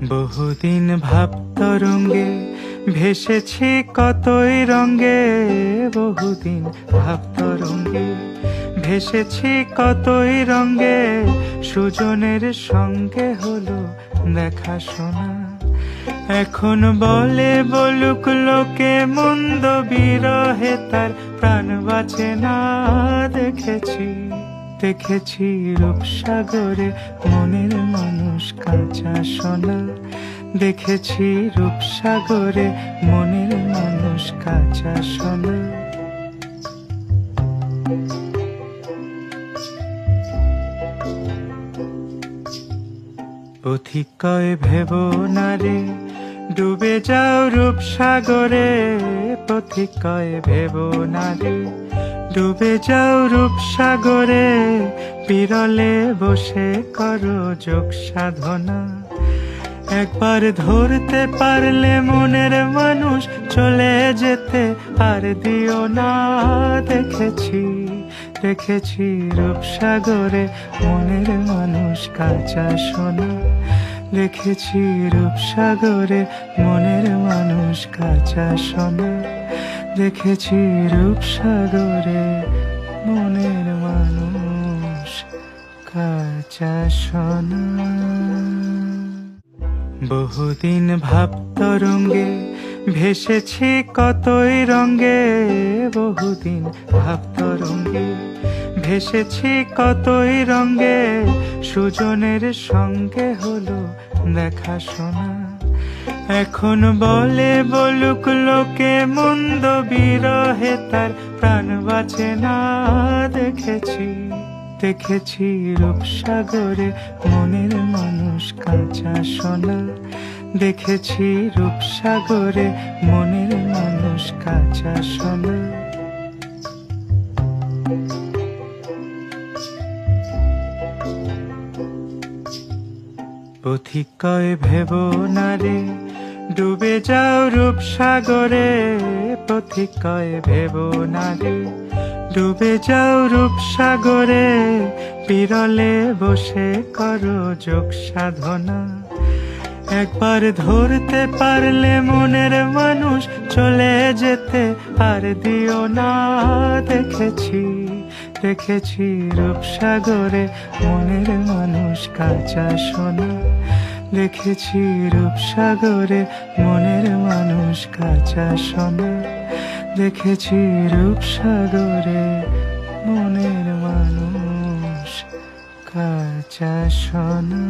বহুদিন ভাব তরঙ্গে ভেসেছি কতই রঙ্গে, বহুদিন ভাব তরঙ্গে ভেসেছি কতই রঙ্গে, সুজনের সঙ্গে হলো দেখা শোনা। এখন বলে বলুক লোকে মন্দ, বিরহে তার প্রাণ বাঁচে না। দেখেছি দেখেছি রূপসাগরে মনের মানুষ কাঁচা সোনা, দেখেছি রূপসাগরে মনের মানুষ কাঁচা সোনা। পথিক কয় ভেব না রে ডুবে যাও রূপসাগরে, পথিক কয় ভেব না রে ডুবে যাও রূপসাগরে, বিরলে বসে করো যোগ সাধনা। একবার ধরতে পারলে মনের মানুষ চলে যেতে আর দিও না। দেখেছি দেখেছি রূপসাগরে মনের মানুষ কাঁচা সোনা, দেখেছি রূপসাগরে মনের মানুষ কাঁচা সোনা, দেখেছি রূপসাগরে মনের মানুষ কাঁচা সোনা। বহুদিন ভাব তরঙ্গে ভেসেছি কতই রঙ্গে, বহুদিন ভাব তরঙ্গে ভেসেছি কতই রঙ্গে, সুজনের সঙ্গে হলো দেখা শোনা। এখন বলে বলুক লোকে মন্দ, বিরহে তার প্রাণ বাঁচে না। দেখেছি দেখেছি রূপসাগরে মনের মানুষ কাঁচা সোনা, দেখেছি রূপসাগরে মনের মানুষ কাঁচা সোনা। পথিক কয় ভেব না রে ডুবে যাও রূপসাগরে, পথিক কয় ভেব না রে ডুবে যাও রূপসাগরে, বিরলে বসে করো যোগ সাধনা। একবার ধরতে পারলে মনের মানুষ চলে যেতে আর দিও না। দেখেছি দেখেছি রূপসাগরে মনের মানুষ কাঁচা সোনা, দেখেছি রূপসাগরে মনের মানুষ কাঁচা সোনা, দেখেছি রূপসাগরে মনের মানুষ কাঁচা সোনা।